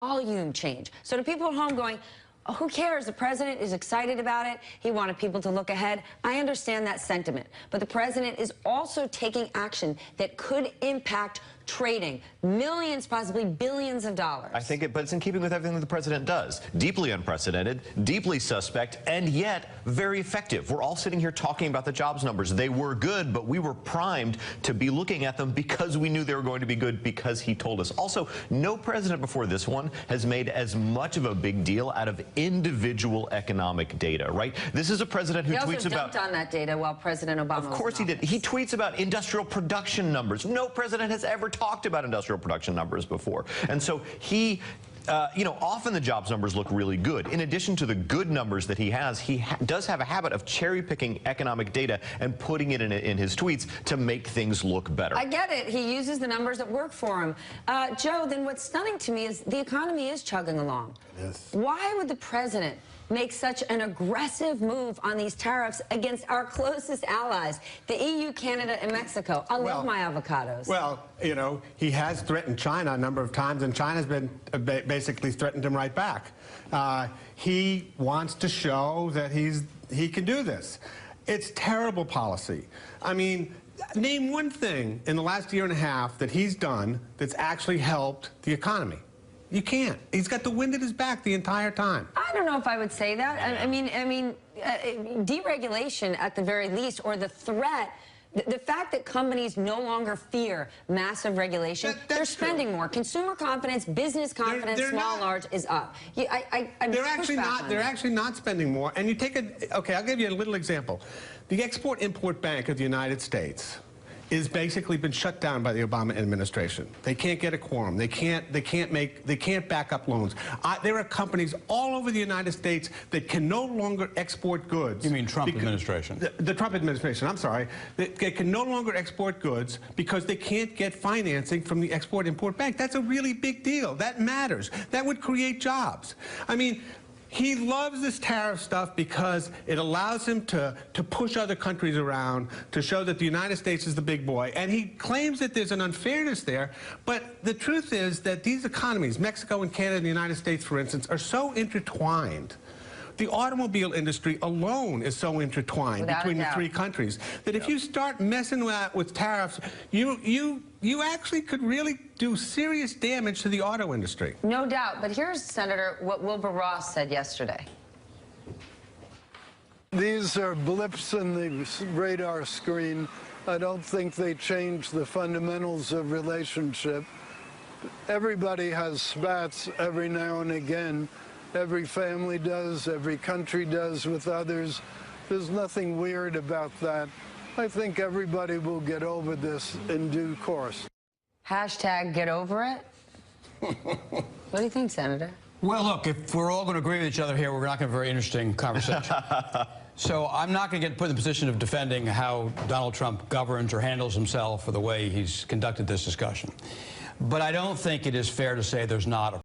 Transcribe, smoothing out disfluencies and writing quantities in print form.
volume change. So to people at home going, oh, who cares? The president is excited about it. He wanted people to look ahead. I understand that sentiment. But the president is also taking action that could impact trading. Millions, possibly billions of dollars. I think but it's in keeping with everything that the president does. Deeply unprecedented, deeply suspect, and yet very effective. We're all sitting here talking about the jobs numbers. They were good, but we were primed to be looking at them because we knew they were going to be good because he told us. Also, no president before this one has made as much of a big deal out of individual economic data, right? This is a president who tweets about... He also dumped on that data while President Obama was in office. Of course he did. He tweets about industrial production numbers. No president has ever talked about industrial production numbers before. And so he, often the jobs numbers look really good. In addition to the good numbers that he has, does have a habit of cherry-picking economic data and putting it in his tweets to make things look better. I get it. He uses the numbers that work for him. Joe, then what's stunning to me is the economy is chugging along. Yes. Why would the president make such an aggressive move on these tariffs against our closest allies, the EU, Canada, and Mexico? I love my avocados. Well, he has threatened China a number of times, and China's been basically threatened him right back. He wants to show that he can do this. It's terrible policy. I mean, name one thing in the last year and a half that he's done that's actually helped the economy. You can't. He's got the wind at his back the entire time. I don't know if I would say that. I mean, deregulation at the very least, or the threat, the fact that companies no longer fear massive regulation, they're spending more. Consumer confidence, business confidence, large, is up. They're actually not spending more. And you take okay, I'll give you a little example. The Export-Import Bank of the United States is basically been shut down by the Obama administration. They can't get a quorum. They can't back up loans. There are companies all over the United States that can no longer export goods. You mean Trump administration? The Trump administration, I'm sorry. They can no longer export goods because they can't get financing from the Export-Import Bank. That's a really big deal. That matters. That would create jobs. I mean, he loves this tariff stuff because it allows him to push other countries around, to show that the United States is the big boy. And he claims that there's an unfairness there. But the truth is that these economies, Mexico and Canada and the United States, for instance, are so intertwined. The automobile industry alone is so intertwined between the three countries that if you start messing with tariffs, you actually could really do serious damage to the auto industry. No doubt. But here's, Senator, what Wilbur Ross said yesterday. These are blips in the radar screen. I don't think they change the fundamentals of relationship. Everybody has spats every now and again. Every family does, every country does with others. There's nothing weird about that. I think everybody will get over this in due course. Hashtag get over it? What do you think, Senator? Well, look, if we're all going to agree with each other here, we're not going to have a very interesting conversation. So I'm not going to get put in the position of defending how Donald Trump governs or handles himself or the way he's conducted this discussion. But I don't think it is fair to say there's not a